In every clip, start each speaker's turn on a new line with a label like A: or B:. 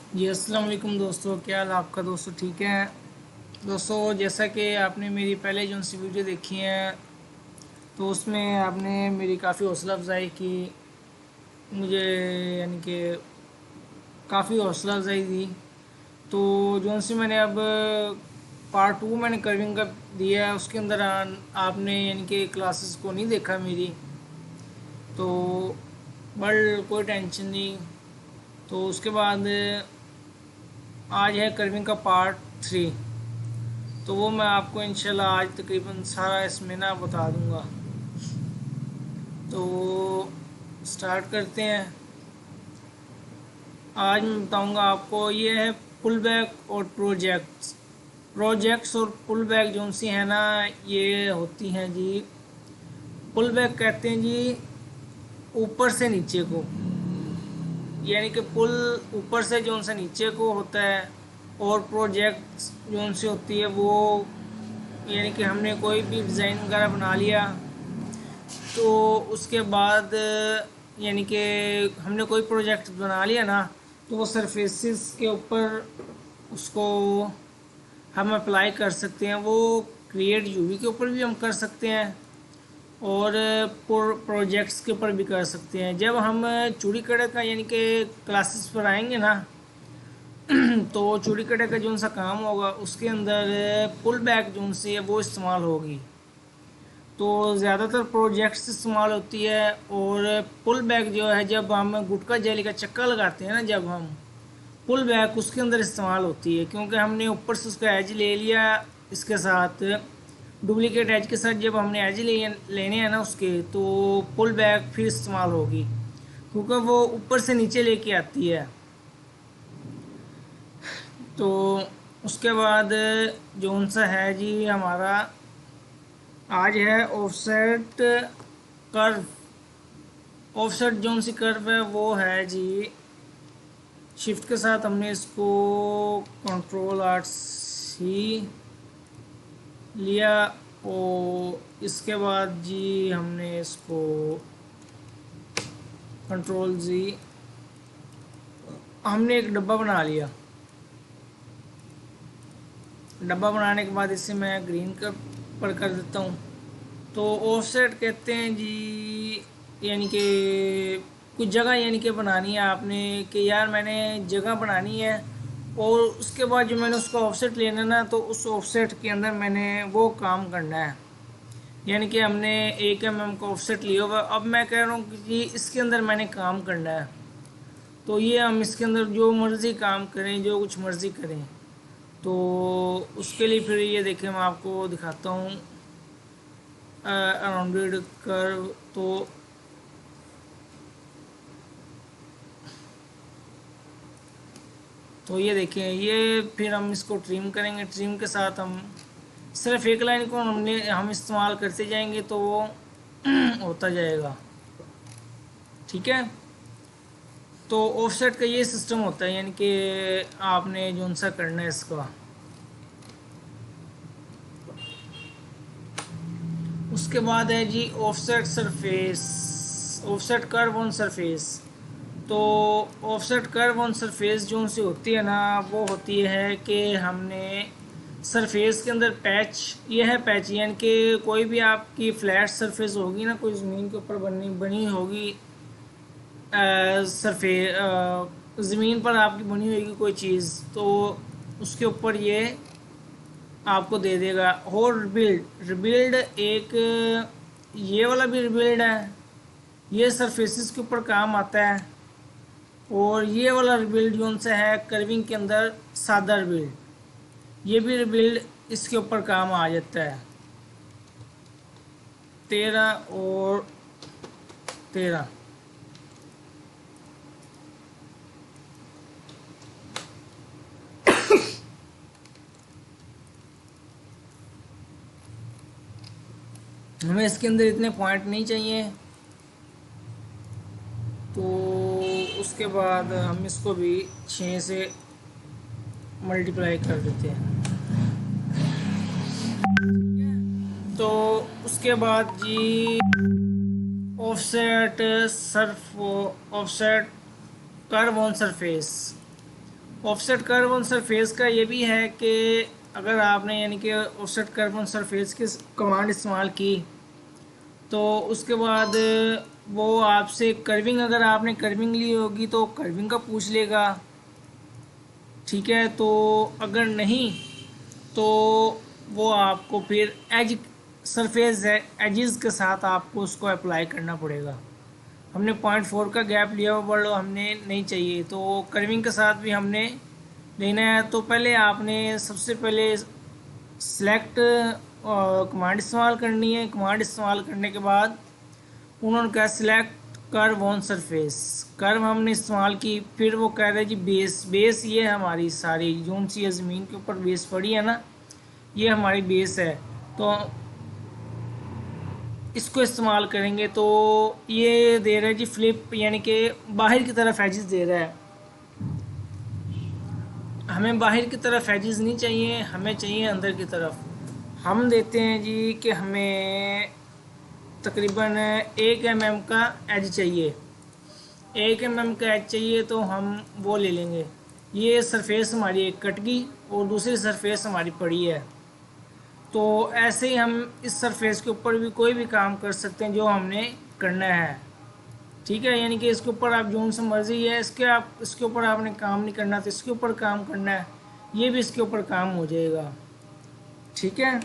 A: जी अस्सलाम वालेकुम दोस्तों, क्या हाल आपका दोस्तों? ठीक है दोस्तों। जैसा कि आपने मेरी पहले जो सी वीडियो देखी है तो उसमें आपने मेरी काफ़ी हौसला अफजाई की मुझे, यानी कि काफ़ी हौसला अफजाई दी। तो जो सी मैंने अब पार्ट 2 मैंने कर्विंग का दिया है, उसके अंदर आपने यानी कि क्लासेस को नहीं देखा मेरी, तो बट कोई टेंशन नहीं। तो उसके बाद आज है कर्विंग का पार्ट 3। तो वो मैं आपको इंशाल्लाह आज तकरीबन सारा इसमें ना बता दूंगा। तो स्टार्ट करते हैं। आज मैं बताऊंगा आपको, ये है पुल बैक और प्रोजेक्ट्स और पुल बैक जो सी है ना, ये होती हैं जी। पुल बैक कहते हैं जी ऊपर से नीचे को, यानी कि पुल ऊपर से जो सा नीचे को होता है। और प्रोजेक्ट्स जो सी होती है वो, यानी कि हमने कोई भी डिज़ाइन वगैरह बना लिया तो उसके बाद यानी कि हमने कोई प्रोजेक्ट बना लिया ना, तो वो सरफेसिस के ऊपर उसको हम अप्लाई कर सकते हैं। वो क्रिएट यूवी के ऊपर भी हम कर सकते हैं और प्रोजेक्ट्स के ऊपर भी कर सकते हैं। जब हम चूड़ी कड़े का यानी कि क्लासेस पर आएंगे ना, तो चूड़ी कड़े का जो सा काम होगा उसके अंदर पुल बैक जो सी है वो इस्तेमाल होगी। तो ज़्यादातर प्रोजेक्ट्स इस्तेमाल होती है। और पुल बैक जो है, जब हम गुटका जेली का चक्का लगाते हैं ना, जब हम पुल बैक उसके अंदर इस्तेमाल होती है, क्योंकि हमने ऊपर से उसका एज ले लिया। इसके साथ डुप्लीकेट एज के साथ जब हमने एज लेने हैं ना उसके, तो पुल बैक फिर इस्तेमाल होगी, क्योंकि वो ऊपर से नीचे लेके आती है। तो उसके बाद जो सा है जी हमारा, आज है offset curve. Offset zone C curve है वो है जी, शिफ्ट के साथ हमने इसको कंट्रोल आर्ट सी लिया। और इसके बाद जी हमने इसको कंट्रोल जी, हमने एक डब्बा बना लिया। डब्बा बनाने के बाद इसे मैं ग्रीन का पर कर देता हूँ। तो ऑफसेट कहते हैं जी, यानी कि कुछ जगह यानी कि बनानी है आपने, कि यार मैंने जगह बनानी है और उसके बाद जो मैंने उसका ऑफसेट लेना ना, तो उस ऑफसेट के अंदर मैंने वो काम करना है। यानी कि हमने 1 mm का ऑफसेट लिया होगा, अब मैं कह रहा हूँ कि इसके अंदर मैंने काम करना है। तो ये हम इसके अंदर जो मर्ज़ी काम करें, जो कुछ मर्ज़ी करें। तो उसके लिए फिर ये देखें, मैं आपको दिखाता हूँ अराउंडेड कर्व। तो ये देखें, ये फिर हम इसको ट्रिम करेंगे। ट्रिम के साथ हम सिर्फ एक लाइन को हम इस्तेमाल करते जाएंगे तो वो होता जाएगा। ठीक है। तो ऑफसेट का ये सिस्टम होता है, यानी कि आपने जो सा करना है इसका। उसके बाद है जी offset surface, offset curve on surface. तो ऑफसेट कर्व ऑन सरफेस जो सी होती है ना, वो होती है कि हमने सरफेस के अंदर पैच, ये है पैच, यानी कि कोई भी आपकी फ्लैट सरफेस होगी ना, कोई ज़मीन के ऊपर बनी बनी होगी सरफे ज़मीन पर आपकी बनी होगी कोई चीज़, तो उसके ऊपर ये आपको दे देगा। और रिबिल्ड, रिबिल्ड एक, ये वाला भी रिबिल्ड है, ये सरफेसिस के ऊपर काम आता है। और ये वाला रिबिल्ड जो सा है कर्विंग के अंदर सादा रिबिल्ड, ये भी रिबिल्ड इसके ऊपर काम आ जाता है। 13 और 13। हमें इसके अंदर इतने पॉइंट नहीं चाहिए, तो उसके बाद हम इसको भी 6 से मल्टीप्लाई कर देते हैं। तो उसके बाद जी offset surf, offset curve on surface. Offset curve on surface का ये भी है कि अगर आपने यानी कि ऑफसेट कर्व ऑन सरफेस की कमांड इस्तेमाल की तो उसके बाद वो आपसे कर्विंग, अगर आपने कर्विंग ली होगी तो कर्विंग का पूछ लेगा। ठीक है, तो अगर नहीं तो वो आपको फिर एज सरफेस है एजिस के साथ आपको उसको अप्लाई करना पड़ेगा। हमने 0.4 का गैप लिया हुआ बड़ा हमने नहीं चाहिए, तो कर्विंग के साथ भी हमने लेना है। तो पहले आपने सबसे पहले सेलेक्ट कमांड इस्तेमाल करनी है। कमांड इस्तेमाल करने के बाद उन्होंने कहा select curve on surface, curve हमने इस्तेमाल की। फिर वो कह रहे जी बेस, बेस ये हमारी सारी जोन सी है ज़मीन के ऊपर बेस पड़ी है ना, ये हमारी बेस है। तो इसको इस्तेमाल करेंगे। तो ये दे रहा है जी फ्लिप, यानी कि बाहर की तरफ एजेस दे रहा है। हमें बाहर की तरफ एजेस नहीं चाहिए, हमें चाहिए अंदर की तरफ। हम देते हैं जी कि हमें तकरीबन 1 mm का एज चाहिए। 1 mm का एज चाहिए तो हम वो ले लेंगे। ये सरफेस हमारी एक कट गई और दूसरी सरफेस हमारी पड़ी है। तो ऐसे ही हम इस सरफेस के ऊपर भी कोई भी काम कर सकते हैं जो हमने करना है। ठीक है, यानी कि इसके ऊपर आप जो सा मर्जी है इसके ऊपर आपने काम नहीं करना तो इसके ऊपर काम करना है, ये भी इसके ऊपर काम हो जाएगा। ठीक है,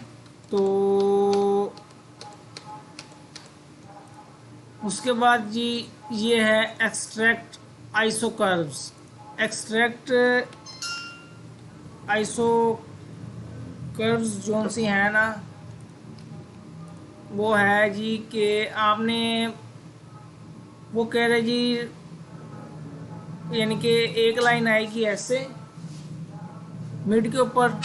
A: तो उसके बाद जी ये है extract iso curves. Extract iso curves जो सी है ना, वो है जी कि आपने वो कह रहे जी यानी कि एक लाइन आएगी ऐसे मिड के ऊपर,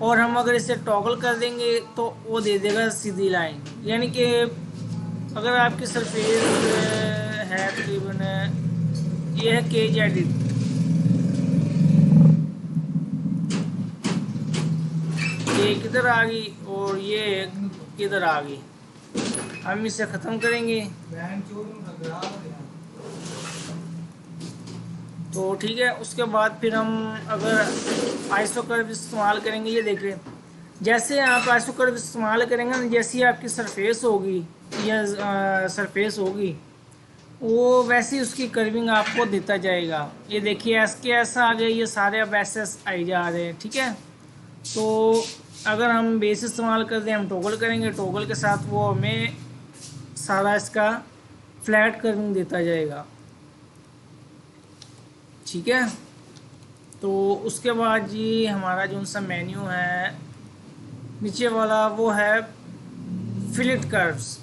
A: और हम अगर इसे टॉगल कर देंगे तो वो दे देगा सीधी लाइन। यानी कि अगर आपकी सरफेस है तकरीबन ये है केज एडिट, ये किधर आ गई और ये किधर आ गई, हम इसे ख़त्म करेंगे। तो ठीक है, उसके बाद फिर हम अगर आइसो कर्व इस्तेमाल करेंगे, ये देखिए जैसे आप आइसो कर्व इस्तेमाल करेंगे ना, जैसी आपकी सरफेस होगी या सरफेस होगी वो वैसे ही उसकी कर्विंग आपको देता जाएगा। ये देखिए एस के ऐसा आ गया, ये सारे अब एस एस आई जा रहे हैं। ठीक है, तो अगर हम बेस इस्तेमाल करते हैं, हम टोगल करेंगे, टोगल के साथ वो हमें सारा इसका फ्लैट कर्विंग देता जाएगा। ठीक है, तो उसके बाद जी हमारा जो सा मेन्यू है नीचे वाला वो है फिलेट कर्व्स।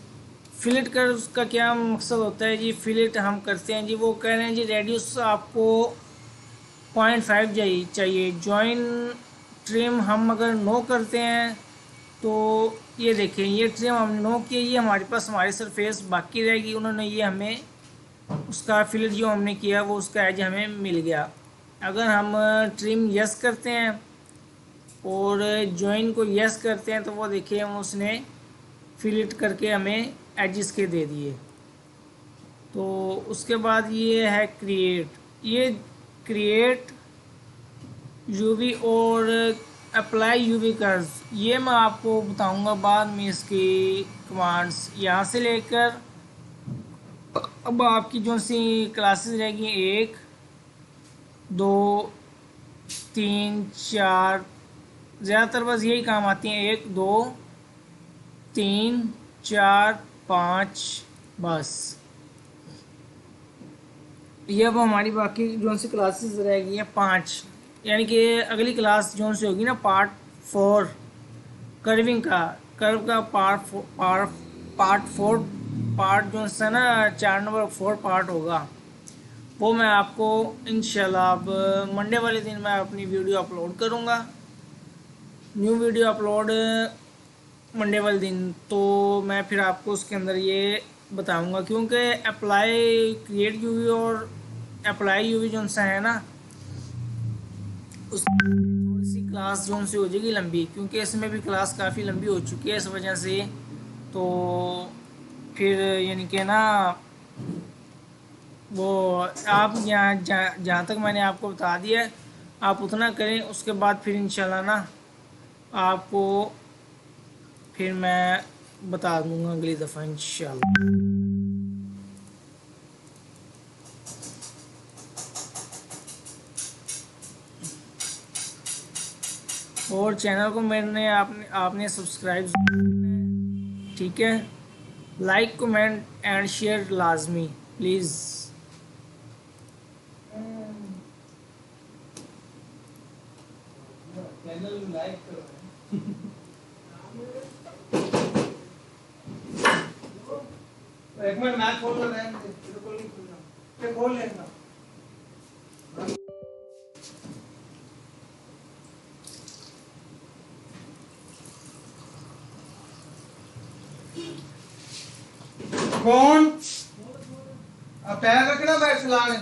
A: फिलेट कर्व्स का क्या मकसद होता है जी, फिलेट हम करते हैं जी, वो कह रहे हैं जी रेडियस आपको 0.5 चाहिए। जॉइन ट्रिम हम अगर नो करते हैं तो ये देखें ये ट्रिम हमने नो किया, ये हमारे पास हमारी सरफेस बाकी रहेगी। उन्होंने ये हमें उसका फिलेट जो हमने किया वो उसका एज हमें मिल गया। अगर हम ट्रिम यस करते हैं और जॉइन को यस करते हैं तो वो देखिए हम उसने फिलेट करके हमें एजिस के दे दिए। तो उसके बाद ये है क्रिएट, ये क्रिएट यूवी और अप्लाई यूवी कर्व्स, ये मैं आपको बताऊंगा बाद में इसकी कमांड्स। यहाँ से लेकर अब आपकी जो सी क्लासेस रहेगी 1 2 3 4, ज़्यादातर बस यही काम आती हैं 1 2 3 4 5, बस ये अब हमारी बाकी जो सी क्लासेस रहेगी हैं 5। यानी कि अगली क्लास जो सी होगी ना पार्ट 4 कर्विंग का, कर्व का पार्ट 4 पार्ट जो है ना 4 नंबर 4 पार्ट होगा, वो मैं आपको इंशाल्लाह अब मंडे वाले दिन मैं अपनी वीडियो अपलोड करूँगा। न्यू वीडियो अपलोड मंडे वाले दिन, तो मैं फिर आपको उसके अंदर ये बताऊंगा, क्योंकि अप्लाई क्रिएट यूवी और अप्लाई यूवी जो सा है ना उस थोड़ी सी क्लास जो से हो जाएगी लंबी, क्योंकि इसमें भी क्लास काफ़ी लंबी हो चुकी है इस वजह से। तो फिर यानी कि ना वो आप यहाँ जहाँ तक मैंने आपको बता दिया है आप उतना करें, उसके बाद फिर इंशाल्लाह ना आपको फिर मैं बता दूंगा अगली दफ़ा इंशाल्लाह। और चैनल को मैंने आपने सब्सक्राइब, ठीक है, लाइक कमेंट एंड शेयर लाजमी प्लीज़। चैनल लाइक करो। एक मिनट मैं खोल रहा हूं, बिल्कुल नहीं खुल रहा, ये खोल लेना। कौन अब पैर रखना बैठ चलाने।